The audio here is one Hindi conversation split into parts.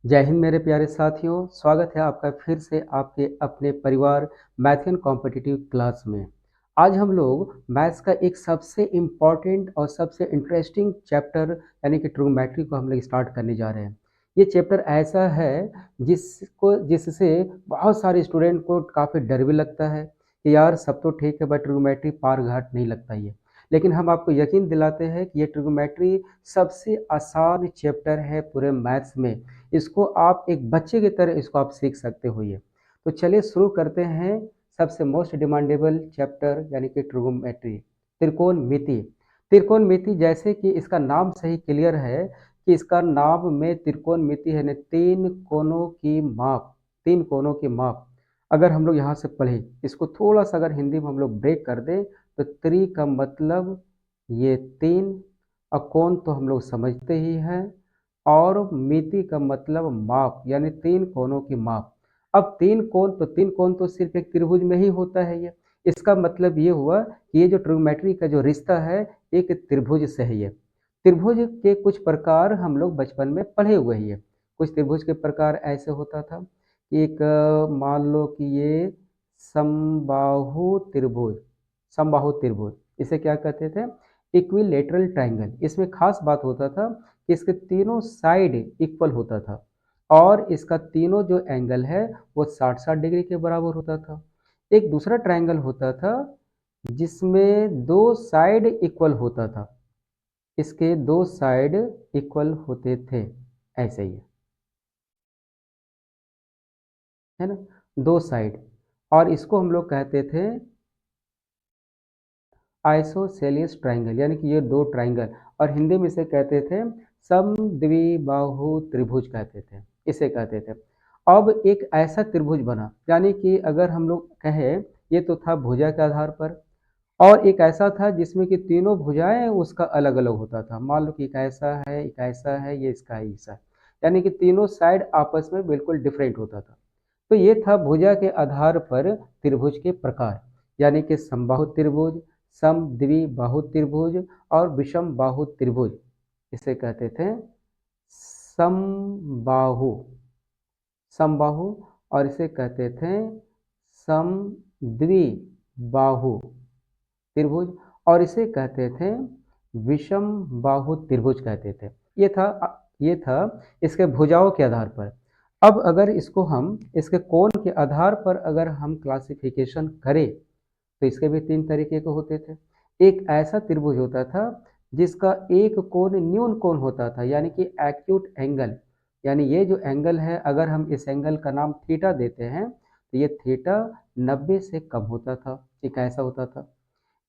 जय हिंद मेरे प्यारे साथियों, स्वागत है आपका फिर से आपके अपने परिवार मैथ एंड कॉम्पिटिटिव क्लास में। आज हम लोग मैथ्स का एक सबसे इम्पॉर्टेंट और सबसे इंटरेस्टिंग चैप्टर यानी कि ट्रिग्नोमेट्री को हम लोग स्टार्ट करने जा रहे हैं। ये चैप्टर ऐसा है जिससे बहुत सारे स्टूडेंट को काफ़ी डर भी लगता है कि यार सब तो ठीक है बट ट्रिग्नोमेट्री पार घाट नहीं लगता ये। लेकिन हम आपको यकीन दिलाते हैं कि ये ट्रिग्नोमेट्री सबसे आसान चैप्टर है पूरे मैथ्स में। इसको आप एक बच्चे की तरह इसको आप सीख सकते हो ये। तो चलिए शुरू करते हैं सबसे मोस्ट डिमांडेबल चैप्टर यानी कि ट्रिग्नोमेट्री, त्रिकोणमिति। त्रिकोणमिति जैसे कि इसका नाम से ही क्लियर है कि इसका नाम में त्रिकोणमिति है, तीन कोनों की माप। तीन कोनों की माप अगर हम लोग यहाँ से पढ़े, इसको थोड़ा सा अगर हिंदी में हम लोग ब्रेक कर दें तो त्रि का मतलब ये तीन, और कोण तो हम लोग समझते ही हैं, और मिति का मतलब माप यानी तीन कोनों की माप। अब तीन कोण तो सिर्फ एक त्रिभुज में ही होता है ये। इसका मतलब ये हुआ कि ये जो ट्रिग्नोमेट्री का जो रिश्ता है एक त्रिभुज से है ये। त्रिभुज के कुछ प्रकार हम लोग बचपन में पढ़े हुए ही है। कुछ त्रिभुज के प्रकार ऐसे होता था। एक मान लो कि ये समबाहु त्रिभुज, समबाहु त्रिभुज इसे क्या कहते थे? Equilateral triangle. इसमें खास बात होता था कि इसके तीनों साइड इक्वल होता था और इसका तीनों जो एंगल है वो 60-60 डिग्री के बराबर होता था। एक दूसरा ट्रायंगल होता था जिसमें दो साइड इक्वल होता था, इसके दो साइड इक्वल होते थे, ऐसे ही है ना, दो साइड। और इसको हम लोग कहते थे आइसोसेलियस ट्रायंगल, यानी कि ये दो ट्रायंगल, और हिंदी में इसे कहते थे समद्विबाहु त्रिभुज कहते थे, इसे कहते थे। अब एक ऐसा त्रिभुज बना, यानी कि अगर हम लोग कहें ये तो था भुजा के आधार पर, और एक ऐसा था जिसमें कि तीनों भुजाएं उसका अलग अलग होता था। मान लो कि एक ऐसा है, एक ऐसा है, ये इसका है, ऐसा है, यानी कि तीनों साइड आपस में बिल्कुल डिफरेंट होता था। तो ये था भुजा के आधार पर त्रिभुज के प्रकार, यानी कि समबाहु त्रिभुज, समद्विबाहु त्रिभुज और विषम बाहु त्रिभुज। इसे कहते थे समबाहु, समबाहु, और इसे कहते थे समद्विबाहु त्रिभुज, और इसे कहते थे विषम बाहु त्रिभुज कहते थे। ये था इसके भुजाओं के आधार पर। अब अगर इसको हम इसके कोण के आधार पर अगर हम क्लासिफिकेशन करें तो इसके भी तीन तरीके के होते थे। एक ऐसा त्रिभुज होता था जिसका एक कोण न्यून कोण होता था, यानी कि एक्यूट एंगल, यानी ये जो एंगल है अगर हम इस एंगल का नाम थीटा देते हैं तो ये थीटा 90 से कम होता था, एक ऐसा होता था।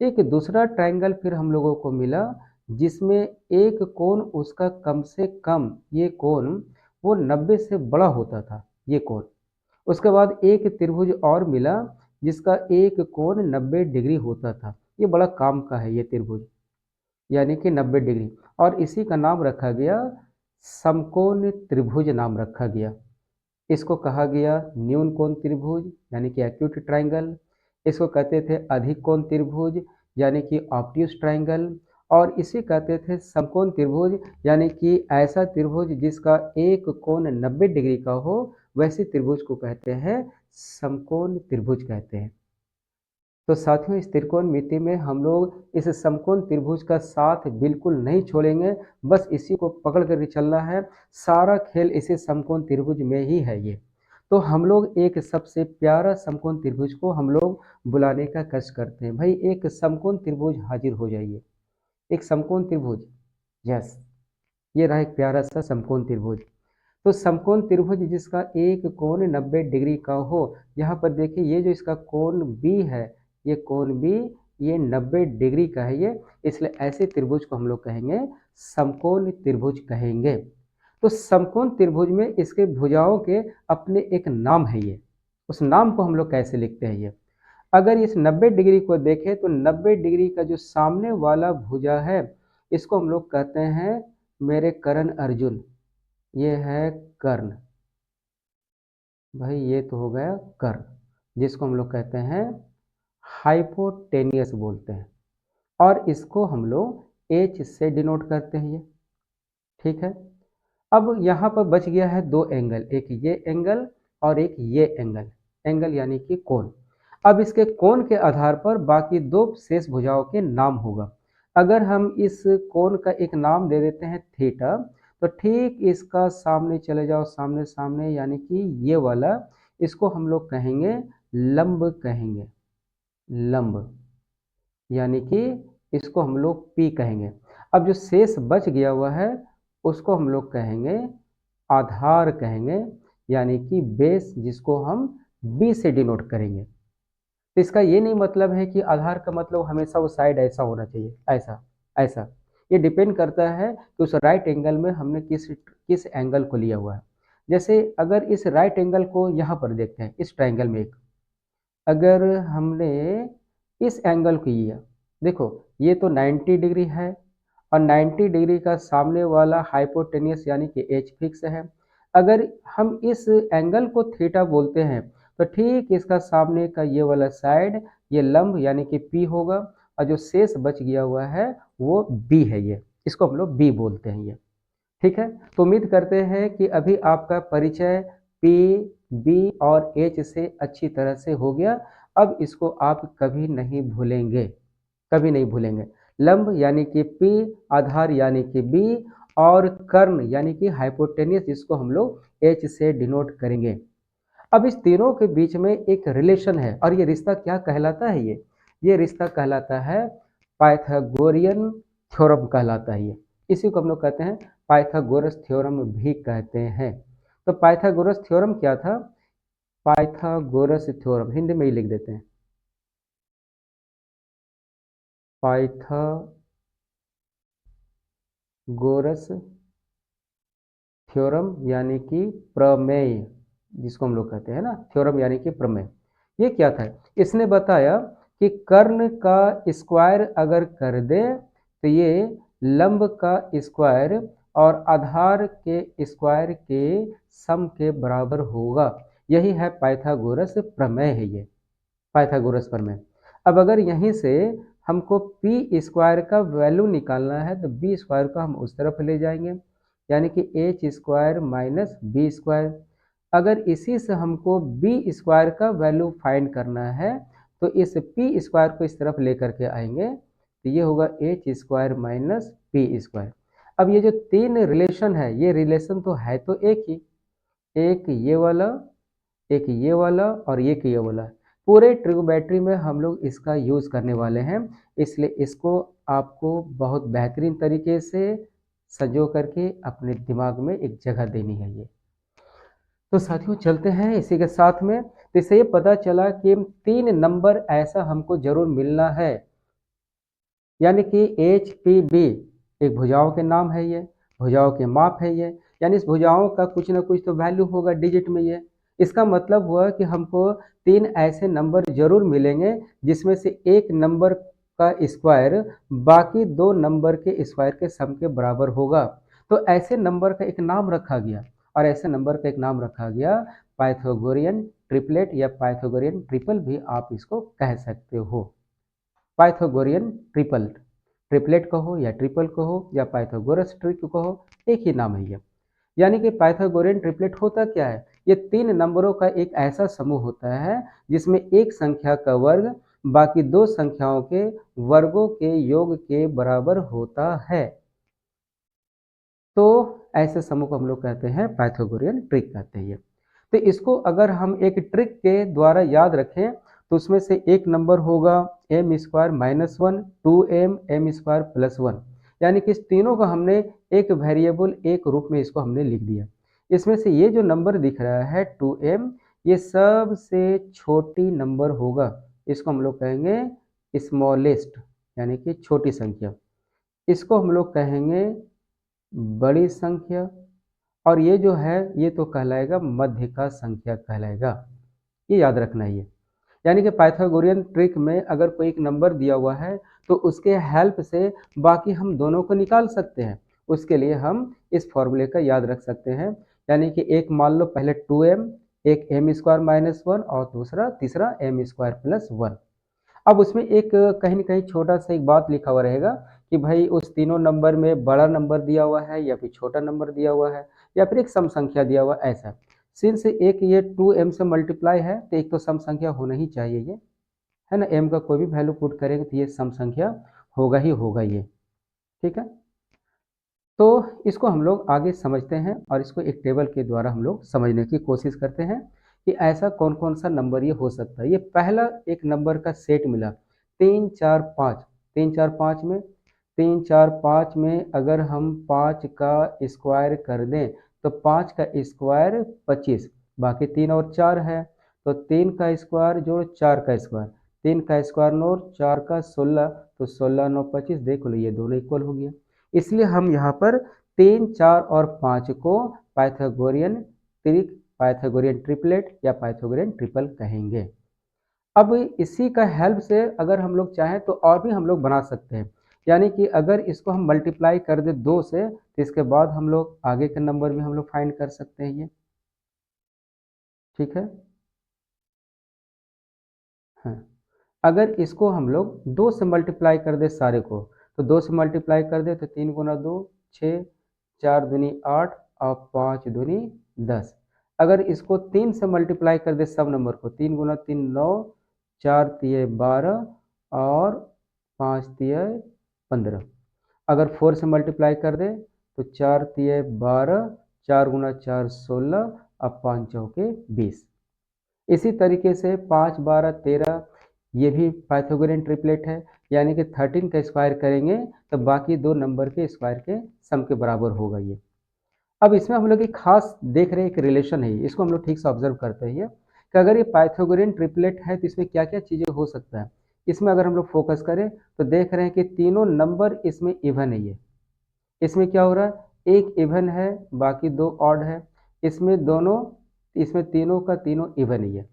एक दूसरा ट्रायंगल फिर हम लोगों को मिला जिसमें एक कोण उसका कम से कम, ये कोण वो 90 से बड़ा होता था, ये कोण। उसके बाद एक त्रिभुज और मिला जिसका एक कोण 90 डिग्री होता था। ये बड़ा काम का है ये त्रिभुज, यानी कि 90 डिग्री, और इसी का नाम रखा गया समकोण त्रिभुज नाम रखा गया। इसको कहा गया न्यून कोण त्रिभुज यानी कि एक्यूट ट्रायंगल। इसको कहते थे अधिक कोण त्रिभुज यानी कि ऑब्ट्यूज ट्रायंगल। और इसे कहते थे समकोण त्रिभुज यानी कि ऐसा त्रिभुज जिसका एक कोण 90 डिग्री का हो, वैसे त्रिभुज को कहते हैं समकोण त्रिभुज कहते हैं। तो साथियों इस त्रिकोणमिति में हम लोग इस समकोण त्रिभुज का साथ बिल्कुल नहीं छोड़ेंगे, बस इसी को पकड़ कर चलना है। सारा खेल इसी समकोण त्रिभुज में ही है ये। तो हम लोग एक सबसे प्यारा समकोण त्रिभुज को हम लोग बुलाने का कष्ट करते हैं। भाई एक समकोण त्रिभुज हाजिर हो जाइए, एक समकोण त्रिभुज। यस, ये रहा एक प्यारा सा समकोण त्रिभुज। तो समकोण त्रिभुज जिसका एक कोण 90 डिग्री का हो, यहाँ पर देखिए ये जो इसका कोण बी है, ये कोण बी ये 90 डिग्री का है ये, इसलिए ऐसे त्रिभुज को हम लोग कहेंगे समकोण त्रिभुज कहेंगे। तो समकोण त्रिभुज में इसके भुजाओं के अपने एक नाम है ये, उस नाम को हम लोग कैसे लिखते हैं ये। अगर इस 90 डिग्री को देखें तो 90 डिग्री का जो सामने वाला भुजा है इसको हम लोग कहते हैं मेरे कर्ण अर्जुन, ये है कर्ण। भाई ये तो हो गया कर्ण, जिसको हम लोग कहते हैं हाइपोटेनियस बोलते हैं, और इसको हम लोग एच से डिनोट करते हैं ये, ठीक है। अब यहाँ पर बच गया है दो एंगल, एक ये एंगल और एक ये एंगल, एंगल यानी कि कोण। अब इसके कोण के आधार पर बाकी दो शेष भुजाओं के नाम होगा। अगर हम इस कोण का एक नाम दे देते हैं थीटा, तो ठीक इसका सामने चले जाओ, सामने सामने, यानी कि ये वाला, इसको हम लोग कहेंगे लंब, कहेंगे लंब, यानी कि इसको हम लोग P कहेंगे। अब जो शेष बच गया हुआ है उसको हम लोग कहेंगे आधार, कहेंगे, यानी कि बेस, जिसको हम B से डिनोट करेंगे। तो इसका ये नहीं मतलब है कि आधार का मतलब हमेशा वो साइड ऐसा होना चाहिए, ऐसा ऐसा। ये डिपेंड करता है कि उस राइट एंगल में हमने किस किस एंगल को लिया हुआ है। जैसे अगर इस राइट एंगल को यहाँ पर देखते हैं, इस ट्रायंगल में एक, अगर हमने इस एंगल को लिया, देखो ये तो 90 डिग्री है और 90 डिग्री का सामने वाला हाइपोटेनियस यानी कि एच फिक्स है। अगर हम इस एंगल को थीटा बोलते हैं तो ठीक इसका सामने का ये वाला साइड, ये लंब यानी कि पी होगा, और जो शेष बच गया हुआ है वो बी है, ये इसको हम लोग बी बोलते हैं ये। ठीक है, तो उम्मीद करते हैं कि अभी आपका परिचय पी, बी और एच से अच्छी तरह से हो गया। अब इसको आप कभी नहीं भूलेंगे, कभी नहीं भूलेंगे। लंब यानी कि पी, आधार यानी कि बी, और कर्ण यानी कि हाइपोटेनियस, जिसको हम लोग एच से डिनोट करेंगे। अब इस तीनों के बीच में एक रिलेशन है, और ये रिश्ता क्या कहलाता है? ये रिश्ता कहलाता है पाइथागोरियन थ्योरम कहलाता है ये। इसी को हम लोग कहते हैं पाइथागोरस थ्योरम भी कहते हैं। तो पाइथागोरस थ्योरम क्या था? पाइथागोरस थ्योरम हिंदी में ही लिख देते हैं, पाइथागोरस थ्योरम यानी कि प्रमेय, जिसको हम लोग कहते हैं ना, थ्योरम यानी कि प्रमेय। ये क्या था? इसने बताया कि कर्ण का स्क्वायर अगर कर दे तो ये लंब का स्क्वायर और आधार के स्क्वायर के सम के बराबर होगा। यही है पाइथागोरस प्रमेय, है ये पाइथागोरस प्रमेय। अब अगर यहीं से हमको पी स्क्वायर का वैल्यू निकालना है तो बी स्क्वायर को हम उस तरफ ले जाएंगे, यानी कि H square minus B square. अगर इसी से हमको बी स्क्वायर का वैल्यू फाइंड करना है तो इस पी स्क्वायर को इस तरफ लेकर के आएंगे, तो ये होगा H square minus P square. अब ये जो तीन रिलेशन है, ये रिलेशन तो है तो एक ही, एक ये वाला, एक ये वाला और एक ये वाला। पूरे ट्रिग्नोमेट्री में हम लोग इसका यूज़ करने वाले हैं, इसलिए इसको आपको बहुत बेहतरीन तरीके से संजो करके अपने दिमाग में एक जगह देनी है ये। तो साथियों चलते हैं इसी के साथ में। तो इससे ये पता चला कि तीन नंबर ऐसा हमको जरूर मिलना है, यानी कि एच पी बी एक भुजाओं के नाम है, ये भुजाओं के माप है ये, यानी इस भुजाओं का कुछ ना कुछ तो वैल्यू होगा डिजिट में ये। इसका मतलब हुआ कि हमको तीन ऐसे नंबर जरूर मिलेंगे जिसमें से एक नंबर का स्क्वायर बाकी दो नंबर के स्क्वायर के सम के बराबर होगा। तो ऐसे नंबर का एक नाम रखा गया, और ऐसे नंबर का एक नाम रखा गया पाइथागोरियन ट्रिपलेट, या पाइथागोरियन ट्रिपल भी आप इसको कह सकते हो। पाइथागोरियन ट्रिपल, ट्रिपलेट कहो या ट्रिपल कहो या पाइथागोरस ट्रिक कहो, एक ही नाम है ये। यानी कि पाइथागोरियन ट्रिपलेट होता क्या है? ये तीन नंबरों का एक ऐसा समूह होता है जिसमें एक संख्या का वर्ग बाकी दो संख्याओं के वर्गों के योग के बराबर होता है। तो ऐसे समूह को हम लोग कहते हैं पाइथागोरियन ट्रिक कहते हैं। तो इसको अगर हम एक ट्रिक के द्वारा याद रखें तो उसमें से एक नंबर होगा M square minus one, two M square plus one, यानी कि इस तीनों को हमने एक वेरिएबल एक रूप में इसको हमने लिख दिया। इसमें से ये जो नंबर दिख रहा है 2m, ये सबसे छोटी नंबर होगा, इसको हम लोग कहेंगे स्मॉलेस्ट, यानी कि छोटी संख्या। इसको हम लोग कहेंगे बड़ी संख्या, और ये जो है ये तो कहलाएगा मध्य का संख्या कहलाएगा। ये याद रखना है ये। यानी कि पाइथागोरियन ट्रिक में अगर कोई एक नंबर दिया हुआ है तो उसके हेल्प से बाकी हम दोनों को निकाल सकते हैं। उसके लिए हम इस फॉर्मूले का याद रख सकते हैं, यानी कि एक मान लो पहले 2m, एक एम स्क्वायर माइनस वन और दूसरा तीसरा एम स्क्वायर प्लस वन। अब उसमें एक कहीं ना कहीं छोटा सा एक बात लिखा हुआ रहेगा कि भाई उस तीनों नंबर में बड़ा नंबर दिया हुआ है या फिर छोटा नंबर दिया हुआ है या फिर एक सम संख्या दिया हुआ है, ऐसा। सिंस एक ये 2m से मल्टीप्लाई है तो एक तो सम संख्या होना ही चाहिए ये, है ना। m का कोई भी वैल्यू पुट करेंगे तो ये सम संख्या होगा ही होगा ये, ठीक है। तो इसको हम लोग आगे समझते हैं और इसको एक टेबल के द्वारा हम लोग समझने की कोशिश करते हैं कि ऐसा कौन कौन सा नंबर ये हो सकता है। ये पहला एक नंबर का सेट मिला 3 4 5। 3 4 5 में 3 4 5 में अगर हम 5 का स्क्वायर कर दें तो 5 का स्क्वायर 25, बाकी 3 और 4 है तो 3 का स्क्वायर जोड़ 4 का स्क्वायर, 3 का स्क्वायर 9 4 का 16, तो 16 9 25, देख लो ये दोनों इक्वल हो गया। इसलिए हम यहाँ पर 3 4 और 5 को पाइथागोरियन ट्रिपलेट या पाइथागोरियन ट्रिपल कहेंगे। अब इसी का हेल्प से अगर हम लोग चाहें तो और भी हम लोग बना सकते हैं, यानी कि अगर इसको हम मल्टीप्लाई कर दे 2 से तो इसके बाद हम लोग आगे के नंबर भी हम लोग फाइंड कर सकते हैं ये, ठीक है। हाँ, अगर इसको हम लोग 2 से मल्टीप्लाई कर दे सारे को, तो 2 से मल्टीप्लाई कर दे तो 3 गुना 2 6, 4 दूनी 8 और 5 दूनी 10। अगर इसको 3 से मल्टीप्लाई कर दे सब नंबर को, 3 गुना 3 9, 4 तिये 12 और 5 तिये 15। अगर 4 से मल्टीप्लाई कर दे तो 4 तिये 12, 4 गुना 4 16 और 5 चौके 20। इसी तरीके से 5 12 13 ये भी पाइथागोरियन ट्रिपलेट है, यानी कि 13 का स्क्वायर करेंगे तो बाकी दो नंबर के स्क्वायर के सम के बराबर होगा ये। अब इसमें हम लोग एक खास देख रहे हैं, एक रिलेशन है, इसको हम लोग ठीक से ऑब्जर्व करते हैं कि अगर ये पाइथागोरियन ट्रिपलेट है तो इसमें क्या क्या चीज़ें हो सकता है। इसमें अगर हम लोग फोकस करें तो देख रहे हैं कि तीनों नंबर इसमें इवन है। ये इसमें क्या हो रहा है, एक इवन है बाकी दो ऑड है, इसमें तीनों का तीनों इवन ही है।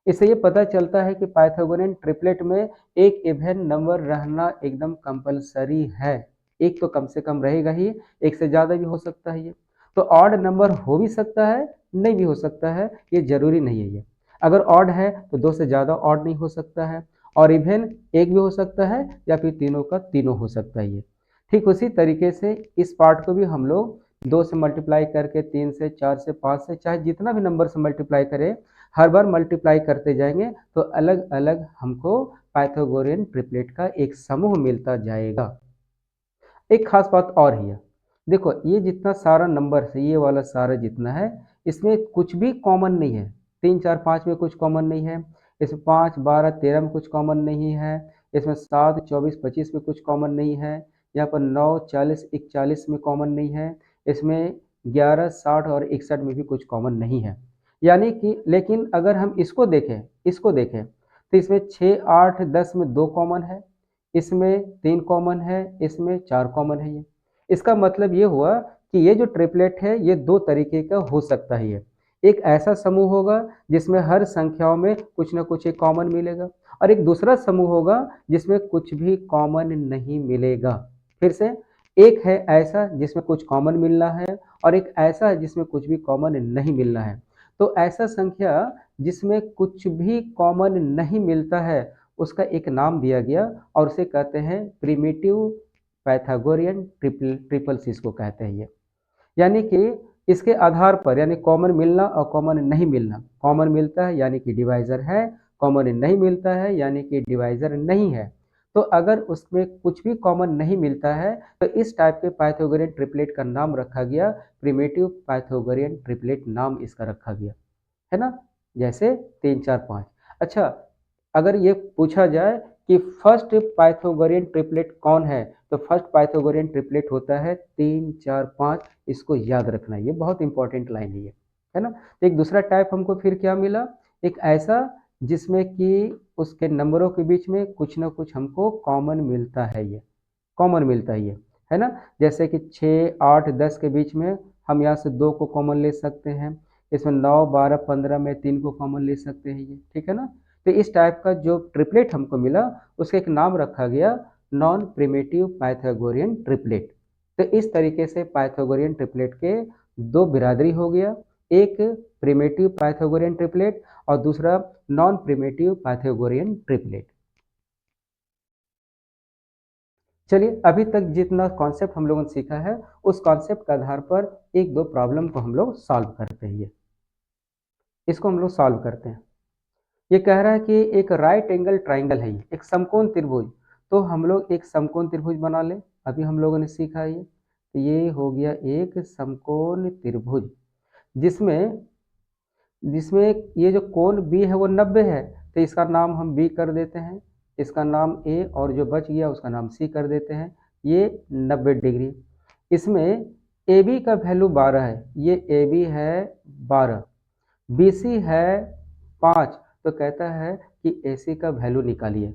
इससे ये पता चलता है कि पाइथागोरियन ट्रिपलेट में एक इवन नंबर रहना एकदम कंपलसरी है। एक तो कम से कम रहेगा ही, एक से ज़्यादा भी हो सकता है ये। तो ऑड नंबर हो भी सकता है, नहीं भी हो सकता है, ये जरूरी नहीं है ये। अगर ऑड है तो दो से ज़्यादा ऑड नहीं हो सकता है, और इवन एक भी हो सकता है या फिर तीनों का तीनों हो सकता है ये। ठीक उसी तरीके से इस पार्ट को भी हम लोग 2 से मल्टीप्लाई करके, 3 से, 4 से, 5 से, चाहे जितना भी नंबर से मल्टीप्लाई करें, हर बार मल्टीप्लाई करते जाएंगे तो अलग अलग हमको पाइथागोरियन ट्रिपलेट का एक समूह मिलता जाएगा। एक खास बात और है, देखो ये जितना सारा नंबर है, ये वाला सारा जितना है, इसमें कुछ भी कॉमन नहीं है। 3 4 5 में कुछ कॉमन नहीं है, इसमें 5 12 13 में कुछ कॉमन नहीं है, इसमें 7 24 25 में कुछ कॉमन नहीं है, यहाँ पर 9 40 41 में कॉमन नहीं है, इसमें 11 60 और 61 में भी कुछ कॉमन नहीं है। यानी कि लेकिन अगर हम इसको देखें तो इसमें 6 8 10 में 2 कॉमन है, इसमें 3 कॉमन है, इसमें 4 कॉमन है ये। इसका मतलब ये हुआ कि ये जो ट्रिपलेट है ये दो तरीके का हो सकता है ये। एक ऐसा समूह होगा जिसमें हर संख्याओं में कुछ ना कुछ एक कॉमन मिलेगा, और एक दूसरा समूह होगा जिसमें कुछ भी कॉमन नहीं मिलेगा। फिर से, एक है ऐसा जिसमें कुछ कॉमन मिलना है, और एक ऐसा है जिसमें कुछ भी कॉमन नहीं मिलना है। तो ऐसा संख्या जिसमें कुछ भी कॉमन नहीं मिलता है उसका एक नाम दिया गया, और उसे कहते हैं प्रिमिटिव पाइथागोरियन ट्रिपल्स, इसको कहते हैं ये। यानी कि इसके आधार पर, यानी कॉमन मिलना और कॉमन नहीं मिलना, कॉमन मिलता है यानी कि डिवाइजर है, कॉमन नहीं मिलता है यानी कि डिवाइजर नहीं है। तो अगर उसमें कुछ भी कॉमन नहीं मिलता है तो इस टाइप के पाइथागोरियन ट्रिपलेट का नाम रखा गया प्रिमिटिव पाइथागोरियन ट्रिपलेट, नाम इसका रखा गया, है ना। जैसे 3 4 5। अच्छा, अगर ये पूछा जाए कि फर्स्ट पाइथागोरियन ट्रिपलेट कौन है, तो फर्स्ट पाइथागोरियन ट्रिपलेट होता है 3 4 5। इसको याद रखना, ये बहुत इंपॉर्टेंट लाइन है ना। तो एक दूसरा टाइप हमको फिर क्या मिला, एक ऐसा जिसमें कि उसके नंबरों के बीच में कुछ ना कुछ हमको कॉमन मिलता है ये, कॉमन मिलता है ना। जैसे कि 6 8 10 के बीच में हम यहाँ से 2 को कॉमन ले सकते हैं, इसमें 9 12 15 में 3 को कॉमन ले सकते हैं ये, ठीक है ना। तो इस टाइप का जो ट्रिपलेट हमको मिला उसका एक नाम रखा गया नॉन प्रिमिटिव पाइथागोरियन ट्रिपलेट। तो इस तरीके से पाइथागोरियन ट्रिपलेट के दो बिरादरी हो गया, एक प्रिमिटिव पाइथागोरियन ट्रिपलेट और दूसरा नॉन प्रिमिटिव पाइथागोरियन ट्रिपलेट। चलिए अभी तक जितना कॉन्सेप्ट हम लोगों ने सीखा है उस कॉन्सेप्ट के आधार पर एक दो प्रॉब्लम को हम लोग सॉल्व करते हैं। इसको हम लोग सॉल्व करते हैं। ये कह रहा है कि एक राइट एंगल ट्राइंगल है, ये एक समकोण त्रिभुज। तो हम लोग एक समकोण त्रिभुज बना ले। अभी हम लोगों ने सीखा ये, तो ये हो गया एक समकोण त्रिभुज जिसमें जिसमें ये जो कोण बी है वो 90 है, तो इसका नाम हम बी कर देते हैं, इसका नाम ए, और जो बच गया उसका नाम सी कर देते हैं। ये 90 डिग्री। इसमें ए बी का वैल्यू 12 है, ये ए बी है 12, बी सी है 5, तो कहता है कि ए सी का वैल्यू निकालिए।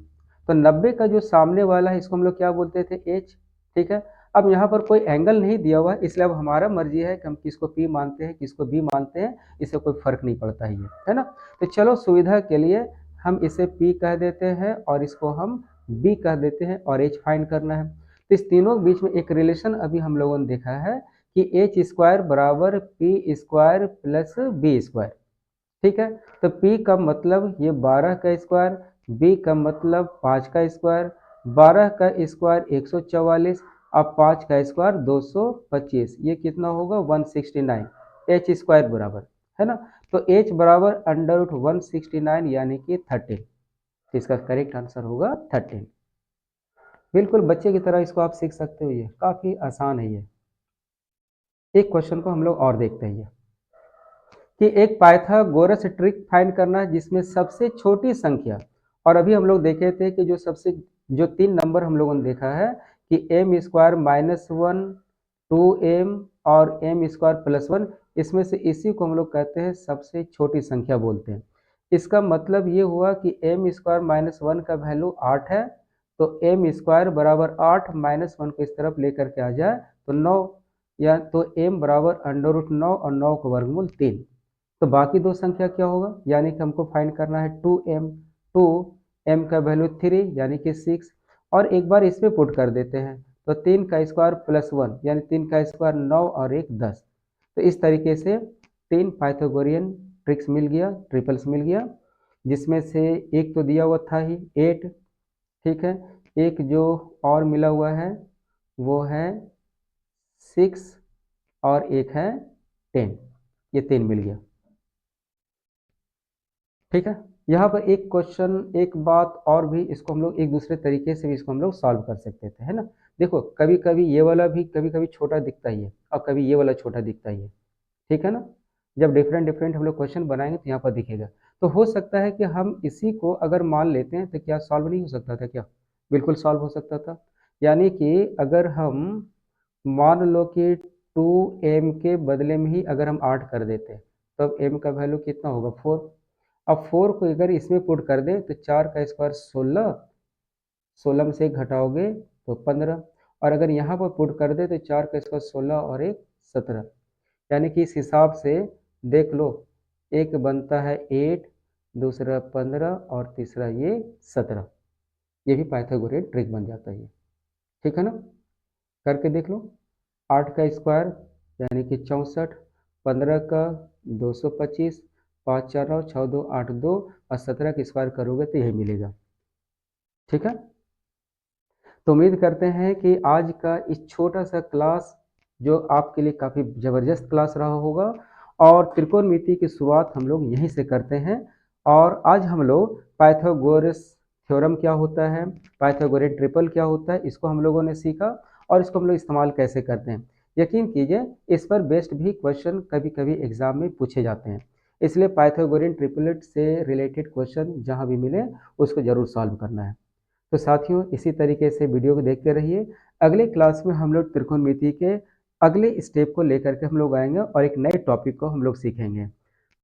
तो 90 का जो सामने वाला है इसको हम लोग क्या बोलते थे, एच। ठीक है, अब यहाँ पर कोई एंगल नहीं दिया हुआ है, इसलिए अब हमारा मर्जी है कि हम किसको पी मानते हैं किसको बी मानते हैं, इससे कोई फर्क नहीं पड़ता है ना। तो चलो सुविधा के लिए हम इसे पी कह देते हैं और इसको हम बी कह देते हैं और एच फाइंड करना है। तो इस तीनों के बीच में एक रिलेशन अभी हम लोगों ने देखा है कि एच स्क्वायर बराबर P square plus B square. ठीक है, तो P का मतलब ये 12 का स्क्वायर, B का मतलब 5 का स्क्वायर, 12 का स्क्वायर 144, अब 5 का स्क्वायर 225, ये कितना होगा 169, एच स्क्वायर बराबर, है ना। तो H बराबर अंडर रूट 169 यानी कि 13। तो इसका करेक्ट आंसर होगा 13। बिल्कुल बच्चे की तरह इसको आप सीख सकते हो, ये काफ़ी आसान है। ये एक क्वेश्चन को हम लोग और देखते हैं कि एक पाइथागोरस ट्रिक फाइंड करना है जिसमें सबसे छोटी संख्या, और अभी हम लोग देखे थे कि जो तीन नंबर हम लोगों ने देखा है कि एम स्क्वायर -1, 2m और एम स्क्वायर +1, इसमें से इसी को हम लोग कहते हैं सबसे छोटी संख्या बोलते हैं। इसका मतलब ये हुआ कि एम स्क्वायर -1 का वैल्यू 8 है, तो एम स्क्वायर बराबर 8 -1 को इस तरफ लेकर के आ जाए तो 9, या तो एम बराबर अंडर रूट 9 और 9 का वर्गमूल 3। तो बाकी दो संख्या क्या होगा, यानी कि हमको फाइंड करना है 2m, 2m का वैल्यू 3 यानी कि 6, और एक बार इसमें पुट कर देते हैं तो 3 का स्क्वायर +1 यानी 3 का स्क्वायर 9 और 1 10। तो इस तरीके से तीन पाइथागोरियन ट्रिक्स मिल गया, ट्रिपल्स मिल गया, जिसमें से एक तो दिया हुआ था ही 8। ठीक है, एक जो और मिला हुआ है वो है 6 और एक है 10, ये 3 मिल गया। ठीक है, यहाँ पर एक क्वेश्चन, एक बात और भी, इसको हम लोग एक दूसरे तरीके से भी इसको हम लोग सॉल्व कर सकते थे, है ना। देखो कभी कभी ये वाला भी कभी कभी छोटा दिखता ही है और कभी ये वाला छोटा दिखता ही है। ठीक है ना, जब डिफरेंट डिफरेंट हम लोग क्वेश्चन बनाएंगे तो यहाँ पर दिखेगा। तो हो सकता है कि हम इसी को अगर मान लेते हैं तो क्या सॉल्व नहीं हो सकता था क्या, बिल्कुल सॉल्व हो सकता था। यानी कि अगर हम मान लो कि 2m के बदले में ही अगर हम 8 कर देते तब m का वैल्यू कितना होगा 4। अब 4 को अगर इसमें पुट कर दें तो 4 का स्क्वायर 16, 16 में से एक घटाओगे तो 15, और अगर यहाँ पर पुट कर दे तो 4 का स्क्वायर 16 और एक 17, यानी कि इस हिसाब से देख लो, एक बनता है 8, दूसरा 15 और तीसरा ये 17। ये भी पाइथागोरियन ट्रिक बन जाता है। ठीक है ना, करके देख लो। 8 का स्क्वायर यानी कि 64, 15 का 225, 5 4 9 6 2 8 2, और 17 का स्क्वायर करोगे तो यही मिलेगा। ठीक है, तो उम्मीद करते हैं कि आज का इस छोटा सा क्लास जो आपके लिए काफ़ी ज़बरदस्त क्लास रहा होगा, और त्रिकोणमिति की शुरुआत हम लोग यहीं से करते हैं। और आज हम लोग पाइथागोरस थ्योरम क्या होता है, पाइथागोरियन ट्रिपल क्या होता है, इसको हम लोगों ने सीखा और इसको हम लोग इस्तेमाल कैसे करते हैं। यकीन कीजिए इस पर बेस्ड भी क्वेश्चन कभी कभी एग्जाम में पूछे जाते हैं, इसलिए पाइथागोरियन ट्रिपलेट से रिलेटेड क्वेश्चन जहाँ भी मिले उसको ज़रूर सॉल्व करना है। तो साथियों इसी तरीके से वीडियो को देखते रहिए। अगले क्लास में हम लोग त्रिकोणमिति के अगले स्टेप को लेकर के हम लोग आएंगे और एक नए टॉपिक को हम लोग सीखेंगे।